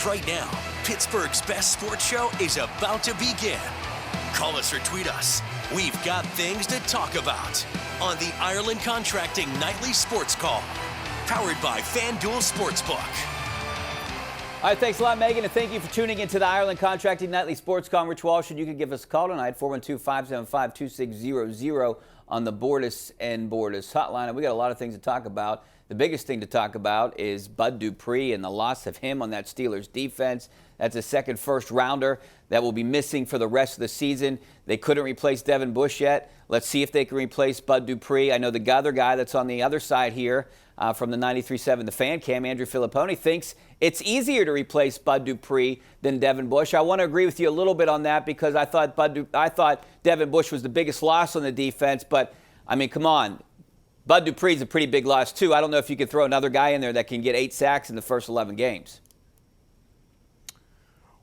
Right now, Pittsburgh's best sports show is about to begin. Call us or tweet us. We've got things to talk about on the Ireland Contracting Nightly Sports Call, powered by FanDuel Sportsbook. All right, thanks a lot, Megan, and thank you for tuning into the Ireland Contracting Nightly Sports Call. I'm Rich Walsh, and you can give us a call tonight, 412-575-2600 on the Bordas and Bordas hotline. And we got a lot of things to talk about. The biggest thing to talk about is Bud Dupree and the loss of him on that Steelers defense. That's a second first-rounder that will be missing for the rest of the season. They couldn't replace Devin Bush yet. Let's see if they can replace Bud Dupree. I know the other guy that's on the other side here from the 93.7 The Fan Cam, Andrew Fillipponi, thinks it's easier to replace Bud Dupree than Devin Bush. I want to agree with you a little bit on that because I thought Devin Bush was the biggest loss on the defense. But, I mean, come on. Bud Dupree's a pretty big loss, too. I don't know if you could throw another guy in there that can get 8 sacks in the first 11 games.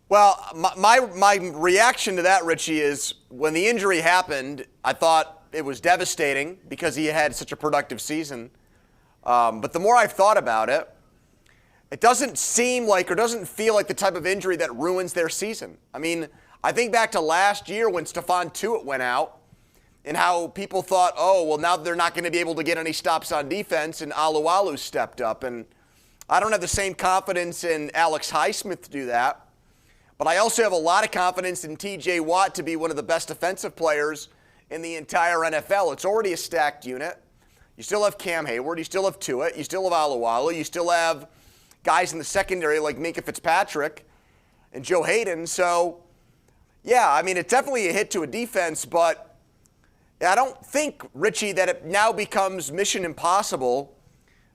Well, my reaction to that, Richie, is when the injury happened, I thought it was devastating because he had such a productive season. But the more I've thought about it, it doesn't seem like or doesn't feel like the type of injury that ruins their season. I mean, I think back to last year when Stephon Tuitt went out and how people thought, oh, well, now they're not going to be able to get any stops on defense, and Alualu stepped up. And I don't have the same confidence in Alex Highsmith to do that. But I also have a lot of confidence in T.J. Watt to be one of the best defensive players in the entire NFL. It's already a stacked unit. You still have Cam Hayward. You still have Tuitt. You still have Alualu. You still have guys in the secondary like Minkah Fitzpatrick and Joe Hayden. So, yeah, I mean, it's definitely a hit to a defense, but I don't think, Richie, that it now becomes mission impossible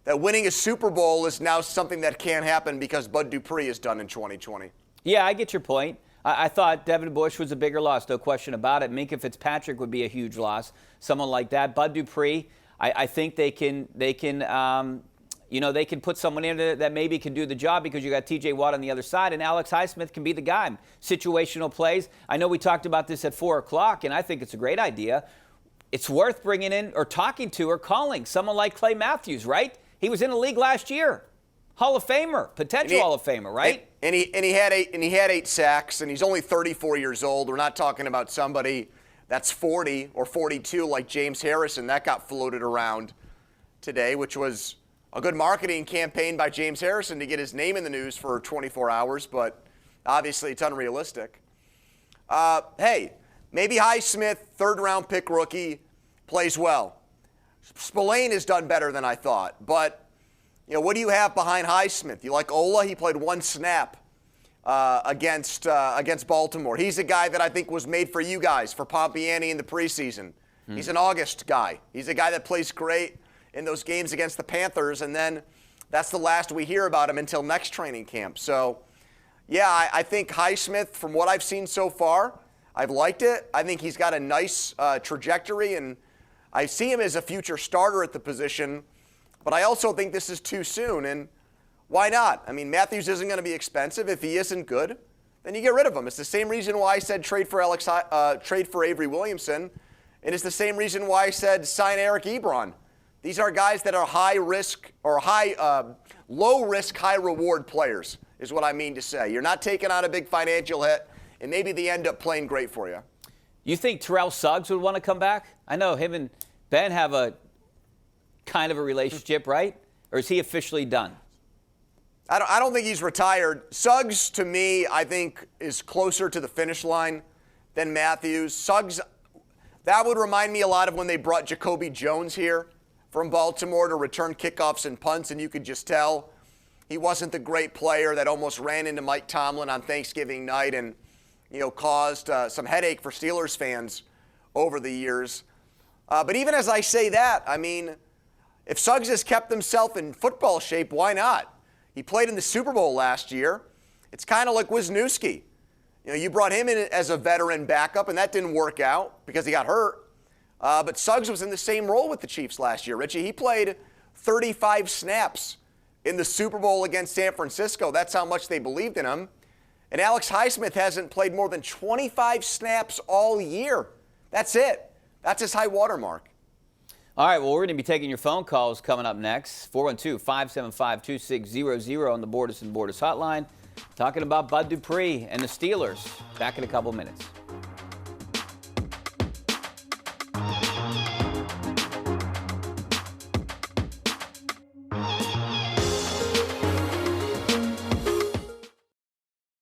that winning a Super Bowl is now something that can't happen because Bud Dupree is done in 2020. Yeah, I get your point. I thought Devin Bush was a bigger loss, no question about it. Minkah Fitzpatrick would be a huge loss, someone like that. Bud Dupree, I think they can put someone in there that maybe can do the job because you got T.J. Watt on the other side, and Alex Highsmith can be the guy. Situational plays. I know we talked about this at 4 o'clock, and I think it's a great idea. It's worth bringing in or talking to or calling someone like Clay Matthews, right? He was in the league last year. Hall of Famer, potential Hall of Famer, right? And he had 8 sacks, and he's only 34 years old. We're not talking about somebody that's 40 or 42 like James Harrison. That got floated around today, which was a good marketing campaign by James Harrison to get his name in the news for 24 hours, but obviously it's unrealistic. Hey, maybe Highsmith, third-round pick rookie, plays well. Spillane has done better than I thought, but you know, what do you have behind Highsmith? You like Ola? He played 1 snap against Baltimore. He's a guy that I think was made for you guys, for Pompiani in the preseason. He's an August guy. He's a guy that plays great in those games against the Panthers, and then that's the last we hear about him until next training camp. So, yeah, I think Highsmith, from what I've seen so far, I've liked it. I think he's got a nice trajectory, and I see him as a future starter at the position. But I also think this is too soon, and why not? I mean, Matthews isn't going to be expensive. If he isn't good, then you get rid of him. It's the same reason why I said trade for Avery Williamson, and it's the same reason why I said sign Eric Ebron. These are guys that are high risk or low risk, high reward players, is what I mean to say. You're not taking on a big financial hit, and maybe they end up playing great for you. You think Terrell Suggs would want to come back? I know him and Ben have a kind of a relationship, right? Or is he officially done? I don't think he's retired. Suggs, to me, I think is closer to the finish line than Matthews. Suggs, that would remind me a lot of when they brought Jacoby Jones here from Baltimore to return kickoffs and punts, and you could just tell he wasn't the great player that almost ran into Mike Tomlin on Thanksgiving night and, you know, caused some headache for Steelers fans over the years. But even as I say that, I mean, if Suggs has kept himself in football shape, why not? He played in the Super Bowl last year. It's kind of like Wisniewski. You know, you brought him in as a veteran backup, and that didn't work out because he got hurt. But Suggs was in the same role with the Chiefs last year, Richie. He played 35 snaps in the Super Bowl against San Francisco. That's how much they believed in him. And Alex Highsmith hasn't played more than 25 snaps all year. That's it. That's his high water mark. All right, well, we're going to be taking your phone calls coming up next. 412-575-2600 on the Bordas and Bordas hotline. Talking about Bud Dupree and the Steelers. Back in a couple minutes.